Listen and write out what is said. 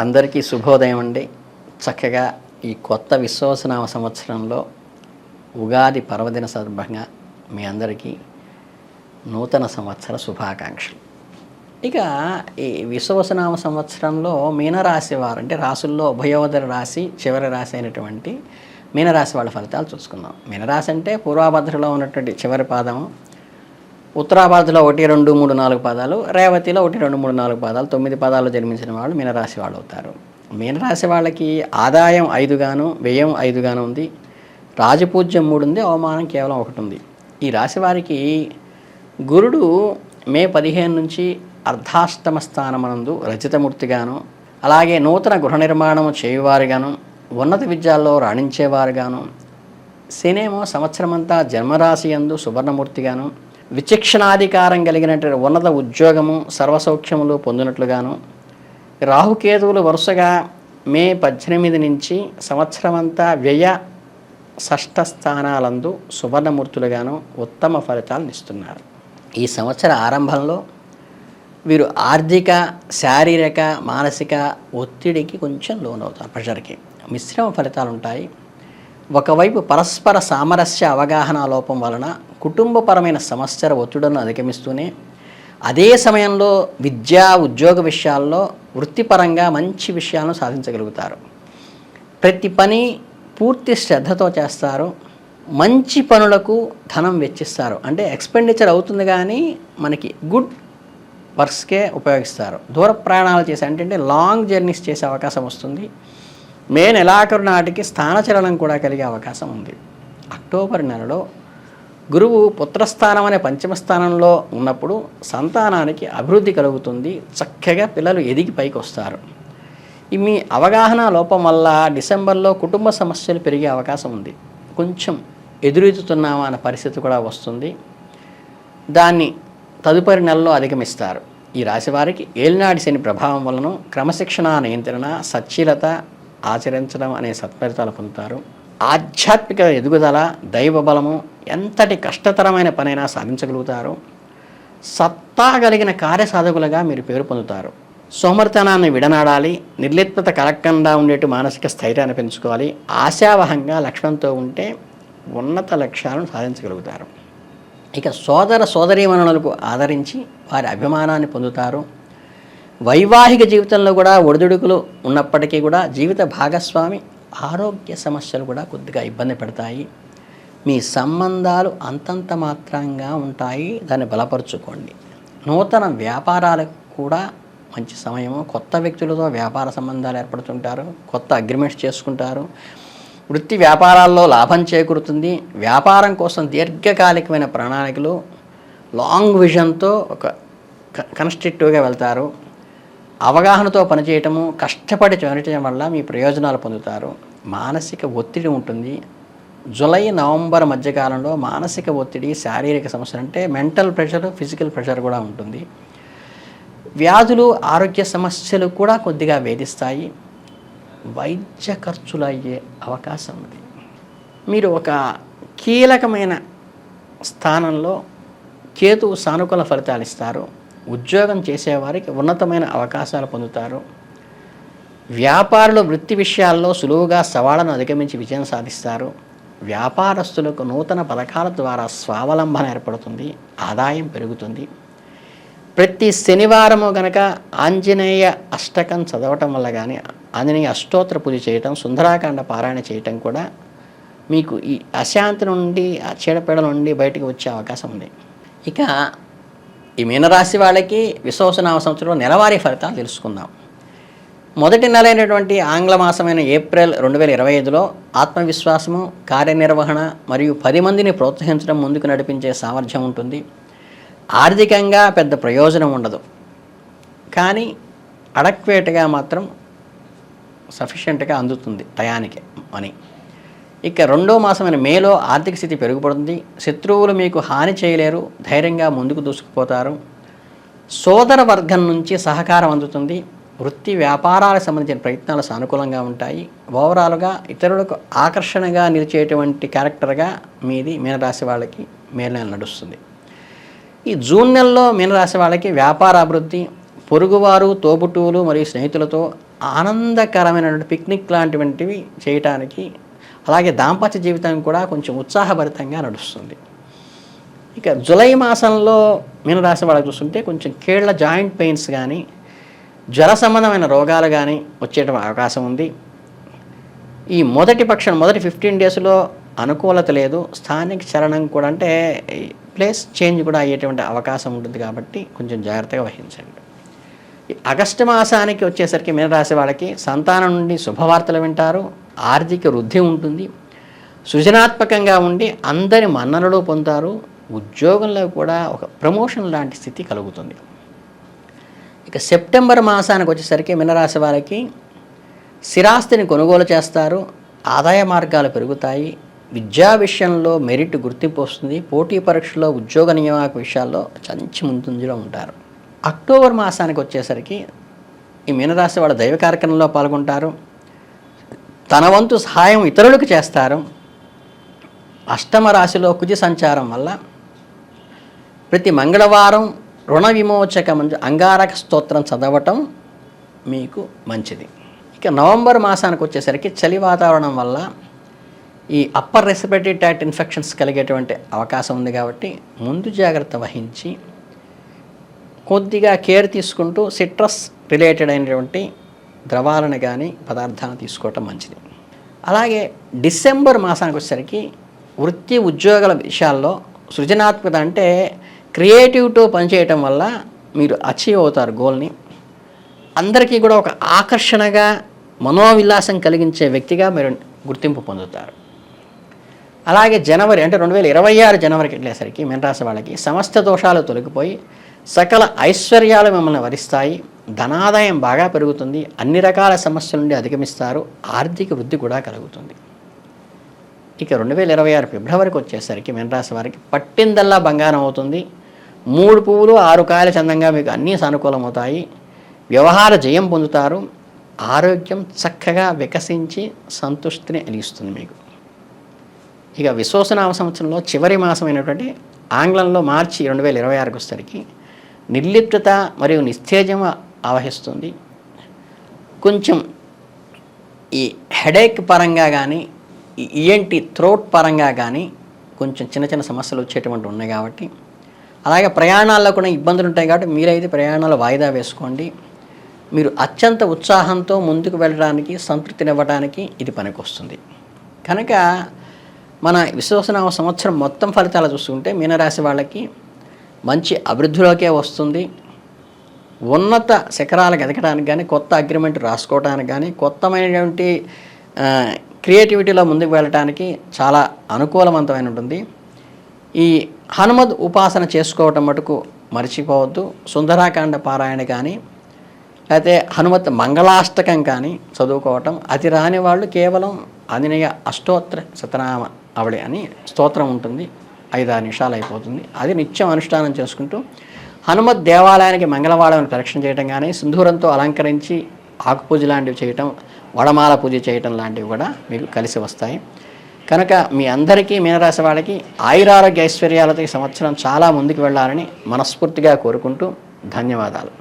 అందరికీ శుభోదయం అండి. చక్కగా ఈ కొత్త విశ్వావసనామ సంవత్సరంలో ఉగాది పర్వదిన సందర్భంగా మీ అందరికీ నూతన సంవత్సర శుభాకాంక్షలు. ఇక ఈ విశ్వావసనామ సంవత్సరంలో మీనరాశి వారు అంటే రాసుల్లో ఉభయోదర రాశి చివరి రాశి అయినటువంటి మీనరాశి వాళ్ళ ఫలితాలు చూసుకుందాం. మీనరాశి అంటే పూర్వాభద్రలో ఉన్నటువంటి చివరి పాదము, ఉత్తరాభాద్రలో 1, 2, 3, 4 పాదాలు, రేవతిలో 1, 2, 3, 4 పాదాలు, 9 పాదాల్లో జన్మించిన వాళ్ళు మీనరాశి వాళ్ళు అవుతారు. మీనరాశి వాళ్ళకి ఆదాయం 5 గాను, వ్యయం 5 గాను ఉంది. రాజపూజ్యం 3 ఉంది, అవమానం కేవలం 1 ఉంది. ఈ రాశి వారికి గురుడు మే 15 నుంచి అర్ధాష్టమ స్థానమనందు రచితమూర్తిగాను, అలాగే నూతన గృహ నిర్మాణము చేయువారుగాను, ఉన్నత విద్యాల్లో రాణించేవారుగాను, శనేమో సంవత్సరమంతా జన్మరాశి యందు సువర్ణమూర్తిగాను, విచక్షణాధికారం కలిగినటువంటి ఉన్నత ఉద్యోగము సర్వసౌఖ్యములు పొందినట్లుగాను, రాహుకేతువులు వరుసగా మే 18 నుంచి సంవత్సరమంతా వ్యయ షష్ఠ స్థానాలందు సువర్ణమూర్తులుగాను ఉత్తమ ఫలితాలను ఇస్తున్నారు. ఈ సంవత్సర ఆరంభంలో వీరు ఆర్థిక, శారీరక, మానసిక ఒత్తిడికి కొంచెం లోనవుతారు. ప్రెషర్కి మిశ్రమ ఫలితాలు ఉంటాయి. ఒకవైపు పరస్పర సామరస్య అవగాహన లోపం వలన కుటుంబపరమైన సమస్యల ఒత్తిడులను అధిగమిస్తూనే అదే సమయంలో విద్యా ఉద్యోగ విషయాల్లో వృత్తిపరంగా మంచి విషయాలను సాధించగలుగుతారు. ప్రతి పని పూర్తి శ్రద్ధతో చేస్తారు. మంచి పనులకు ధనం వెచ్చిస్తారు. అంటే ఎక్స్పెండిచర్ అవుతుంది కానీ మనకి గుడ్ వర్క్స్కే ఉపయోగిస్తారు. దూర ప్రయాణాలు చేసే అంటే లాంగ్ జర్నీస్ చేసే అవకాశం వస్తుంది. మే నెలాఖరు నాటికి స్థానచలనం కూడా కలిగే అవకాశం ఉంది. అక్టోబర్ నెలలో గురువు పుత్రస్థానం అనే పంచమ స్థానంలో ఉన్నప్పుడు సంతానానికి అభివృద్ధి కలుగుతుంది. చక్కగా పిల్లలు ఎదిగి పైకి వస్తారు. మీ అవగాహన లోపం వల్ల డిసెంబర్లో కుటుంబ సమస్యలు పెరిగే అవకాశం ఉంది. కొంచెం ఎదురెదుతున్నామా అన్న పరిస్థితి కూడా వస్తుంది. దాన్ని తదుపరి నెలలో అధిగమిస్తారు. ఈ రాశి వారికి ఏలినాటి శని ప్రభావం వలన క్రమశిక్షణ, నియంత్రణ, సచ్చీలత ఆచరించడం అనే సత్ఫలితాలు పొందుతారు. ఆధ్యాత్మిక ఎదుగుదల, దైవ బలము, ఎంతటి కష్టతరమైన పనైనా సాధించగలుగుతారు. సత్తా కలిగిన కార్యసాధకులుగా మీరు పేరు పొందుతారు. సోమరితనాన్ని విడనాడాలి. నిర్లిప్తత కలగకుండా ఉండేట్టు మానసిక స్థైర్యాన్ని పెంచుకోవాలి. ఆశావహంగా లక్ష్యంతో ఉంటే ఉన్నత లక్ష్యాలను సాధించగలుగుతారు. ఇక సోదర సోదరీమణులకు ఆదరించి వారి అభిమానాన్ని పొందుతారు. వైవాహిక జీవితంలో కూడా ఒడిదుడుకులు ఉన్నప్పటికీ కూడా జీవిత భాగస్వామి ఆరోగ్య సమస్యలు కూడా కొద్దిగా ఇబ్బంది పెడతాయి. మీ సంబంధాలు అంతంత మాత్రంగా ఉంటాయి. దాన్ని బలపరుచుకోండి. నూతన వ్యాపారాలకు కూడా మంచి సమయము. కొత్త వ్యక్తులతో వ్యాపార సంబంధాలు ఏర్పడుతుంటారు. కొత్త అగ్రిమెంట్స్ చేసుకుంటారు. వృత్తి వ్యాపారాల్లో లాభం చేకూరుతుంది. వ్యాపారం కోసం దీర్ఘకాలికమైన ప్రణాళికలు, లాంగ్ విజన్తో ఒక కన్స్ట్రక్టివ్గా వెళ్తారు. అవగాహనతో పనిచేయటము, కష్టపడి చేయటం వల్ల మీ ప్రయోజనాలు పొందుతారు. మానసిక ఒత్తిడి ఉంటుంది. జూలై, నవంబర్ మధ్యకాలంలో మానసిక ఒత్తిడి, శారీరక సమస్యలు అంటే మెంటల్ ప్రెషర్, ఫిజికల్ ప్రెషర్ కూడా ఉంటుంది. వ్యాధులు, ఆరోగ్య సమస్యలు కూడా కొద్దిగా వేధిస్తాయి. వైద్య ఖర్చులు అయ్యే అవకాశం ఉంది. మీరు ఒక కీలకమైన స్థానంలో కేతువు సానుకూల ఫలితాలు ఇస్తారు. ఉద్యోగం చేసేవారికి ఉన్నతమైన అవకాశాలు పొందుతారు. వ్యాపారులు వృత్తి విషయాల్లో సులువుగా సవాళ్లను అధిగమించి విజయం సాధిస్తారు. వ్యాపారస్తులకు నూతన పథకాల ద్వారా స్వావలంబన ఏర్పడుతుంది. ఆదాయం పెరుగుతుంది. ప్రతి శనివారము కనుక ఆంజనేయ అష్టకం చదవటం వల్ల కానీ, ఆంజనేయ అష్టోత్తర పూజ చేయటం, సుందరాకాండ పారాయణ చేయటం కూడా మీకు ఈ అశాంతి నుండి, ఆ చీడపీడల నుండి బయటకు వచ్చే అవకాశం ఉంది. ఇక ఈ మీనరాశి వాళ్ళకి విశ్వావసనామ సంవత్సరంలో నెలవారీ ఫలితాలు తెలుసుకుందాం. మొదటి నెల అయినటువంటి ఆంగ్ల మాసమైన ఏప్రిల్ 2025లో ఆత్మవిశ్వాసము, కార్యనిర్వహణ మరియు 10 మందిని ప్రోత్సహించడం, ముందుకు నడిపించే సామర్థ్యం ఉంటుంది. ఆర్థికంగా పెద్ద ప్రయోజనం ఉండదు, కానీ అడక్వేట్గా మాత్రం సఫిషియెంట్గా అందుతుంది టయానికి మనీ. ఇక రెండో మాసమైన మేలో ఆర్థిక స్థితి పెరుగుపడుతుంది. శత్రువులు మీకు హాని చేయలేరు. ధైర్యంగా ముందుకు దూసుకుపోతారు. సోదర వర్గం నుంచి సహకారం అందుతుంది. వృత్తి వ్యాపారాలకు సంబంధించిన ప్రయత్నాలు సానుకూలంగా ఉంటాయి. ఓవరాల్గా ఇతరులకు ఆకర్షణగా నిలిచేటువంటి క్యారెక్టర్గా మీది మీనరాశి వాళ్ళకి మే నెల నడుస్తుంది. ఈ జూన్ నెలలో మీనరాశి వాళ్ళకి వ్యాపార అభివృద్ధి, పొరుగువారు, తోబుట్టువులు మరియు స్నేహితులతో ఆనందకరమైనటువంటి పిక్నిక్ లాంటివంటివి చేయటానికి, అలాగే దాంపత్య జీవితం కూడా కొంచెం ఉత్సాహభరితంగా నడుస్తుంది. ఇక జూలై మాసంలో మీనరాశి వాళ్ళకి చూస్తుంటే కొంచెం కీళ్ళ జాయింట్ పెయిన్స్ కానీ, జ్వర సంబంధమైన రోగాలు కానీ వచ్చేట అవకాశం ఉంది. ఈ మొదటి 15 డేస్లో అనుకూలత లేదు. స్థానిక చలనం కూడా అంటే ప్లేస్ చేంజ్ కూడా అయ్యేటువంటి అవకాశం ఉంటుంది కాబట్టి కొంచెం జాగ్రత్తగా వహించండి. ఈ ఆగస్టు మాసానికి వచ్చేసరికి మీనరాశి వాళ్ళకి సంతానం నుండి శుభవార్తలు వింటారు, ఆర్థిక వృద్ధి ఉంటుంది, సృజనాత్మకంగా ఉండి అందరి మన్ననలు పొందుతారు, ఉద్యోగంలో కూడా ఒక ప్రమోషన్ లాంటి స్థితి కలుగుతుంది. ఇక సెప్టెంబర్ మాసానికి వచ్చేసరికి మీనరాశి వారికి స్థిరాస్తిని కొనుగోలు చేస్తారు, ఆదాయ మార్గాలు పెరుగుతాయి, విద్యా విషయంలో మెరిట్ గుర్తింపు వస్తుంది, పోటీ పరీక్షల్లో ఉద్యోగ నియామక విషయాల్లో మంచి ముందంజలో ఉంటారు. అక్టోబర్ మాసానికి వచ్చేసరికి ఈ మీనరాశి వాళ్ళ దైవ కార్యక్రమంలో పాల్గొంటారు, తన వంతు సహాయం ఇతరులకు చేస్తారు. అష్టమ రాశిలో కుజ సంచారం వల్ల ప్రతి మంగళవారం రుణ విమోచక అంగారక స్తోత్రం చదవటం మీకు మంచిది. ఇక నవంబర్ మాసానికి వచ్చేసరికి చలి వాతావరణం వల్ల ఈ అప్పర్ రెస్పిరేటరీ ట్రాక్ట్ ఇన్ఫెక్షన్స్ కలిగేటువంటి అవకాశం ఉంది కాబట్టి ముందు జాగ్రత్త వహించి కొద్దిగా కేర్ తీసుకుంటూ సిట్రస్ రిలేటెడ్ అయినటువంటి ద్రవాలను కానీ పదార్థాలను తీసుకోవటం మంచిది. అలాగే డిసెంబర్ మాసానికి వచ్చేసరికి వృత్తి ఉద్యోగాల విషయాల్లో సృజనాత్మకత అంటే క్రియేటివ్తో పనిచేయటం వల్ల మీరు అచీవ్ అవుతారు గోల్ని. అందరికీ కూడా ఒక ఆకర్షణగా మనోవిలాసం కలిగించే వ్యక్తిగా మీరు గుర్తింపు పొందుతారు. అలాగే జనవరి అంటే 2026 జనవరికి వెళ్ళేసరికి మీనరాశి వాళ్ళకి సమస్త దోషాలు తొలగిపోయి సకల ఐశ్వర్యాలు మిమ్మల్ని వరిస్తాయి, ధనాదాయం బాగా పెరుగుతుంది, అన్ని రకాల సమస్యల నుండి అధిగమిస్తారు, ఆర్థిక వృద్ధి కూడా కలుగుతుంది. ఇక 2026 ఫిబ్రవరికి వచ్చేసరికి మీనరాశి వారికి పట్టిందల్లా బంగారం అవుతుంది, 3 పువ్వులు 6 కాయల చందంగా మీకు అన్నీ సానుకూలమవుతాయి, వ్యవహార జయం పొందుతారు, ఆరోగ్యం చక్కగా వికసించి సంతృష్టిని కలిగిస్తుంది మీకు. ఇక విశ్వాసనామ సంవత్సరంలో చివరి మాసమైనటువంటి ఆంగ్లంలో మార్చి 2026కి వచ్చేసరికి నిర్లిప్తత మరియు నిస్తేజం ఆవహిస్తుంది. కొంచెం ఈ హెడేక్ పరంగా కానీ, ఈఎన్టీ థ్రోట్ పరంగా కానీ కొంచెం చిన్న సమస్యలు వచ్చేటువంటి ఉన్నాయి కాబట్టి, అలాగే ప్రయాణాల్లో కూడా ఇబ్బందులు ఉంటాయి కాబట్టి మీరైతే ప్రయాణాలు వాయిదా వేసుకోండి. మీరు అత్యంత ఉత్సాహంతో ముందుకు వెళ్ళడానికి, సంతృప్తినివ్వడానికి ఇది పనికొస్తుంది. కనుక మన విశ్వాసనామ సంవత్సరం మొత్తం ఫలితాలు చూసుకుంటే మీనరాశి వాళ్ళకి మంచి అభివృద్ధిలోకే వస్తుంది. ఉన్నత శిఖరాలకు ఎదగడానికి కానీ, కొత్త అగ్రిమెంట్ రాసుకోవడానికి కానీ, కొత్తమైనటువంటి క్రియేటివిటీలో ముందుకు వెళ్ళటానికి చాలా అనుకూలవంతమైన ఉంటుంది. ఈ హనుమద్ ఉపాసన చేసుకోవటం మటుకు మర్చిపోవద్దు. సుందరాకాండ పారాయణ కానీ, లేకపోతే హనుమత్ మంగళాష్టకం కానీ చదువుకోవటం. అది రాని వాళ్ళు కేవలం ఆంజనేయ అష్టోత్తర శతనామ అవళి అని స్తోత్రం ఉంటుంది, 5-6 నిమిషాలు అయిపోతుంది. అది నిత్యం అనుష్ఠానం చేసుకుంటూ హనుమత్ దేవాలయానికి మంగళవారం ప్రదక్షిణ చేయటం కానీ, సింధూరంతో అలంకరించి ఆకుపూజ లాంటివి చేయటం, వడమాల పూజ చేయటం లాంటివి కూడా మీకు కలిసి వస్తాయి. కనుక మీ అందరికీ మీనరాశి వాళ్ళకి ఆయురారోగ్య ఐశ్వర్యాలతో ఈ సంవత్సరం చాలా ముందుకు వెళ్ళాలని మనస్ఫూర్తిగా కోరుకుంటూ ధన్యవాదాలు.